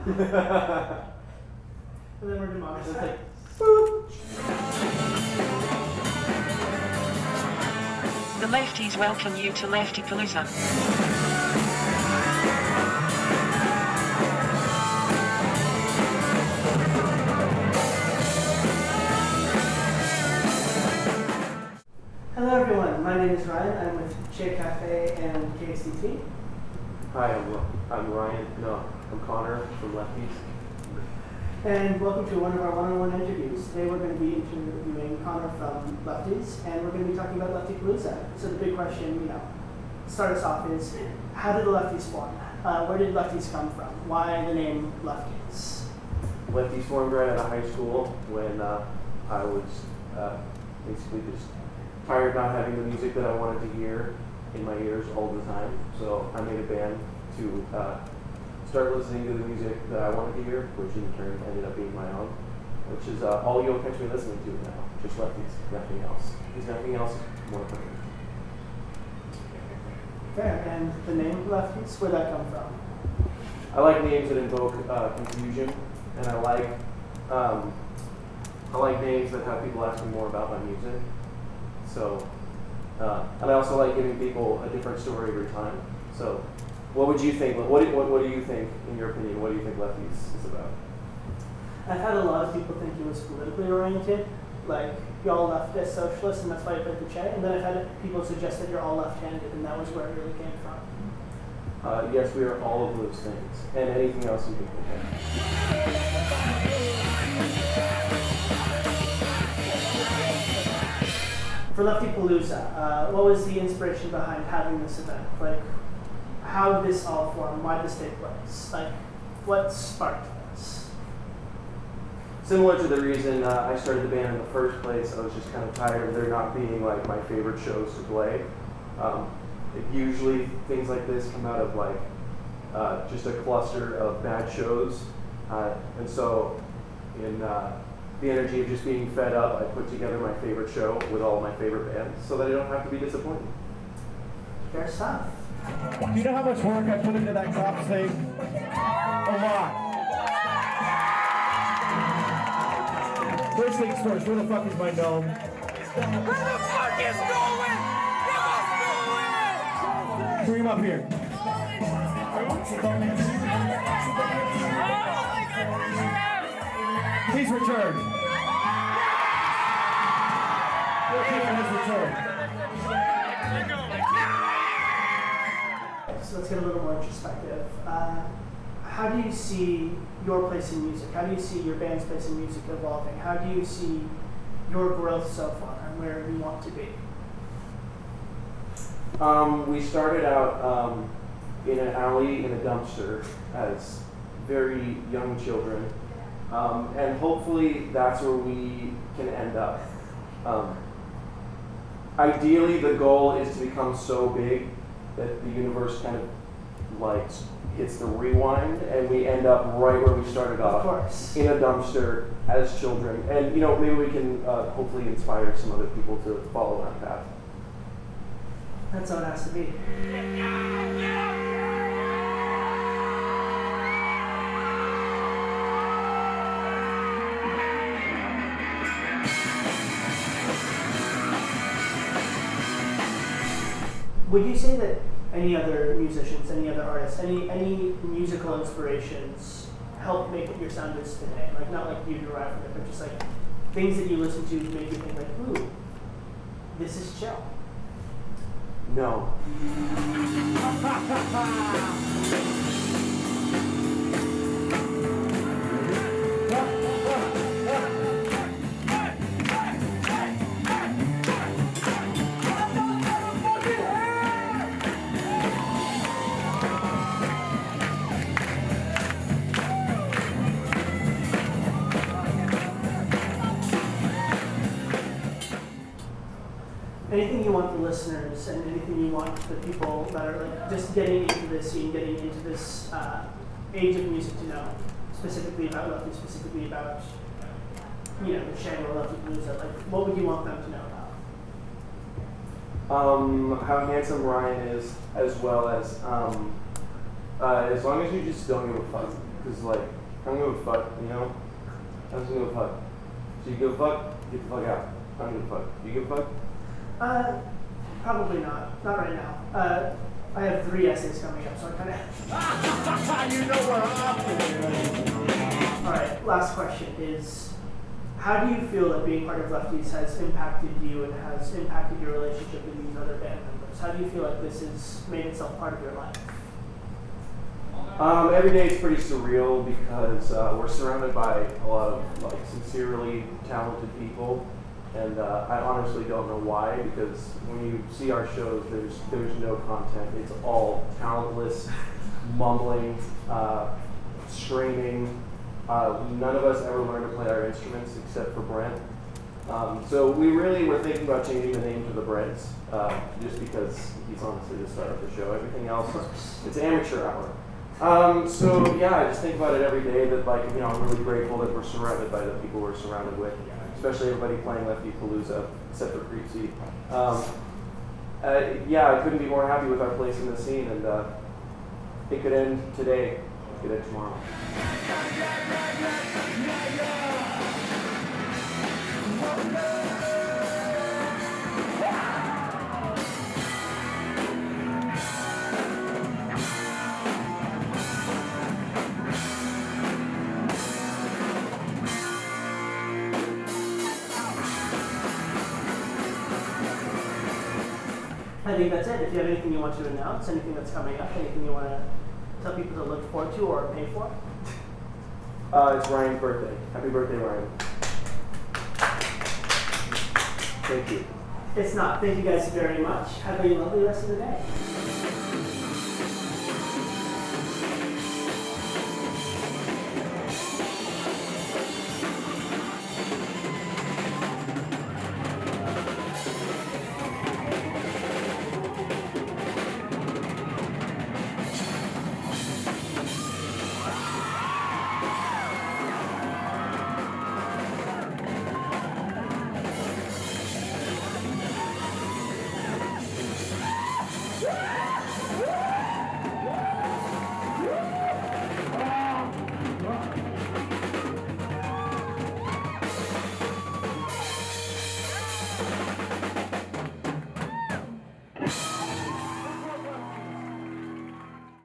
And then we're democracy. It's like, boop. The Lefties welcome you to Leftypalooza. Hello everyone, my name is Ryan. I'm with Che Café and KSDT. Hi, I'm Ryan. No, I'm Connor from Lefties. And welcome to one of our one-on-one interviews. Today we're going to be interviewing Connor from Lefties, and we're going to be talking about Leftypalooza. So the big question, to start us off is, how did the Lefties form? Where did Lefties come from? Why the name Lefties? Lefties formed right out of high school when I was basically just tired not having the music that I wanted to hear in my ears all the time. So I made a band to start listening to the music that I wanted to hear, which in turn ended up being my own, which is all you'll catch me listening to now, just Lefties, nothing else. Because nothing else is more perfect. Fair. And the name Lefties, where'd that come from? I like names that invoke confusion, and I like names that have people asking more about my music. So, and I also like giving people a different story every time. So, what would you think? What do you think, in your opinion? What do you think Lefties is about? I've had a lot of people think it was politically oriented, like you're all leftist socialists, and that's why I put the Che. And then I've had people suggest that you're all left-handed, and that was where it really came from. Yes, we are all of those things, and anything else you can think of. For Leftypalooza, what was the inspiration behind having this event? Like, how did this all form? Why did this take place? Like, what sparked this? Similar to the reason I started the band in the first place, I was just kind of tired of there not being like my favorite shows to play. Usually things like this come out of just a cluster of bad shows, and so in the energy of just being fed up, I put together my favorite show with all of my favorite bands so that I don't have to be disappointed. Fair stuff. Do you know how much work I put into that drop tape? A lot. First things first, where the fuck is my gnome? Where the fuck is Nolan? Bring him up here. He's returned. So let's get a little more introspective. How do you see your place in music? How do you see your band's place in music evolving? How do you see your growth so far and where you want to be? We started out in an alley in a dumpster as very young children, and hopefully that's where we can end up. Ideally, the goal is to become so big that the universe kind of hits the rewind, and we end up right where we started off, in a dumpster as children. And maybe we can hopefully inspire some other people to follow that path. That's how it has to be. Would you say that any other musicians, any other artists, any musical inspirations help make what your sound is today? Like, not like you derive from it, but just like things that you listen to make you think like, ooh, this is chill. No. Anything you want the listeners and anything you want the people that are like just getting into this scene, getting into this age of music to know, specifically about Lefty, specifically about the Che or Leftypalooza, like what would you want them to know about? How handsome Ryan is, as well as As long as you just don't give a fuck. Because, like, I don't give a fuck, you know? I don't give a fuck. So you give a fuck, get the fuck out. I don't give a fuck. You give a fuck? Probably not. Not right now. I have 3 essays coming up, so I kind of. You know where I'm at. All right. Last question is, how do you feel that being part of Lefties has impacted you and has impacted your relationship with these other band members? How do you feel like this has made itself part of your life? Every day is pretty surreal because we're surrounded by a lot of like sincerely talented people, and I honestly don't know why. Because when you see our shows, there's no content. It's all talentless, mumbling, screaming. None of us ever learned to play our instruments except for Brent. So we really were thinking about changing the name to the Brents, just because he's honestly the star of the show. Everything else, it's amateur hour. So yeah, I just think about it every day that, like, you know, I'm really grateful that we're surrounded by the people we're surrounded with, especially everybody playing Leftypalooza, except for Creepsy. Yeah, I couldn't be more happy with our place in the scene, and it could end today, it could end tomorrow. I think that's it. If you have anything you want to announce, anything that's coming up, anything you want to tell people to look forward to or pay for? It's Ryan's birthday. Happy birthday, Ryan. Thank you. It's not. Thank you guys very much. Have a lovely rest of the day.